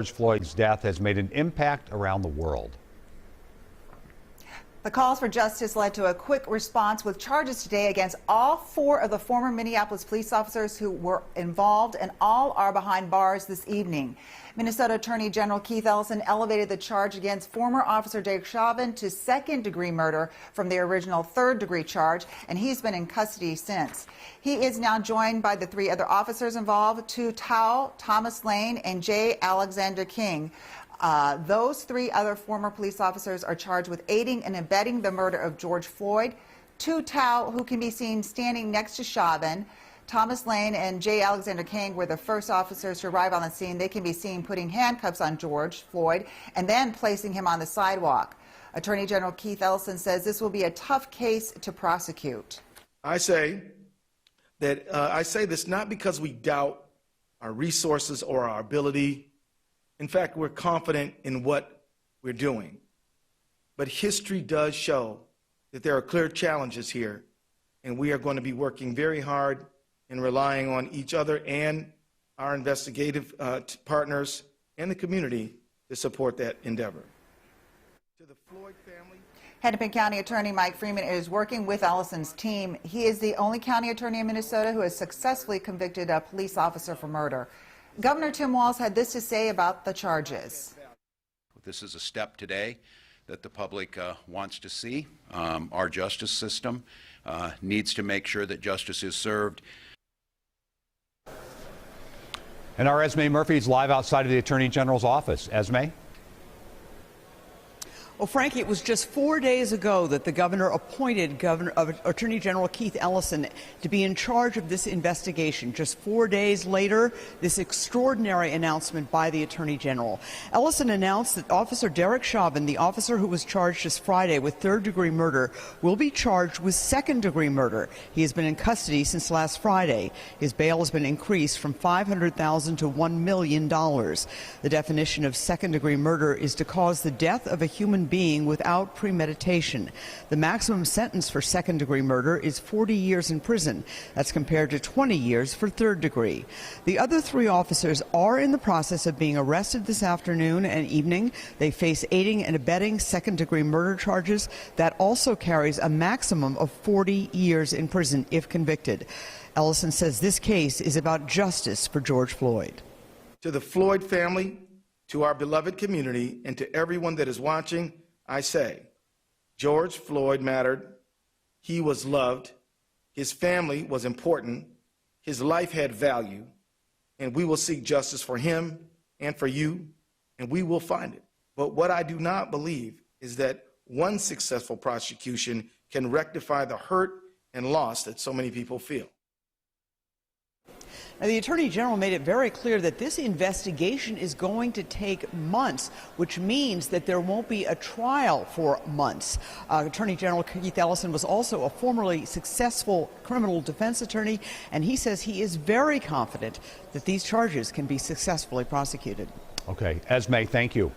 George Floyd's death has made an impact around the world. The calls for justice led to a quick response with charges today against all 4 of the former Minneapolis police officers who were involved, and all are behind bars this evening. Minnesota Attorney General Keith Ellison elevated the charge against former officer Dereck Chauvin to second-degree murder from the original third-degree charge, and he's been in custody since. He is now joined by the 3 other officers involved, Tu Tao, Thomas Lane, and J. Alexander King. Those 3 other former police officers are charged with aiding and abetting the murder of George Floyd. Tu Tao, who can be seen standing next to Chauvin, Thomas Lane and J. Alexander King were the first officers to arrive on the scene. They can be seen putting handcuffs on George Floyd and then placing him on the sidewalk. Attorney General Keith Ellison says this will be a tough case to prosecute. I say this not because we doubt our resources or our ability. In fact, we're confident in what we're doing. But history does show that there are clear challenges here, and we are going to be working very hard and relying on each other and our investigative partners and the community to support that endeavor. To the Floyd family. Hennepin County Attorney Mike Freeman is working with Ellison's team. He is the only county attorney in Minnesota who has successfully convicted a police officer for murder. Governor Tim Walz had this to say about the charges. This is a step today that the public wants to see. Our justice system needs to make sure that justice is served. And our Esme Murphy is live outside of the Attorney General's office. Esme? Well, Frankie, it was just 4 days ago that the governor appointed Attorney General Keith Ellison to be in charge of this investigation. Just 4 days later, this extraordinary announcement by the Attorney General. Ellison announced that Officer Dereck Chauvin, the officer who was charged just Friday with third-degree murder, will be charged with second-degree murder. He has been in custody since last Friday. His bail has been increased from $500,000 to $1 million. The definition of second-degree murder is to cause the death of a human being without premeditation. The maximum sentence for second-degree murder is 40 years in prison. That's compared to 20 years for third degree. The other 3 officers are in the process of being arrested this afternoon and evening. They face aiding and abetting second-degree murder charges. That also carries a maximum of 40 years in prison if convicted. Ellison says this case is about justice for George Floyd. To the Floyd family, to our beloved community, and to everyone that is watching, I say, George Floyd mattered. He was loved. His family was important. His life had value. And we will seek justice for him and for you, and we will find it. But what I do not believe is that one successful prosecution can rectify the hurt and loss that so many people feel. Now, the Attorney General made it very clear that this investigation is going to take months, which means that there won't be a trial for months. Attorney General Keith Ellison was also a formerly successful criminal defense attorney, and he says he is very confident that these charges can be successfully prosecuted. Okay. Esme, thank you.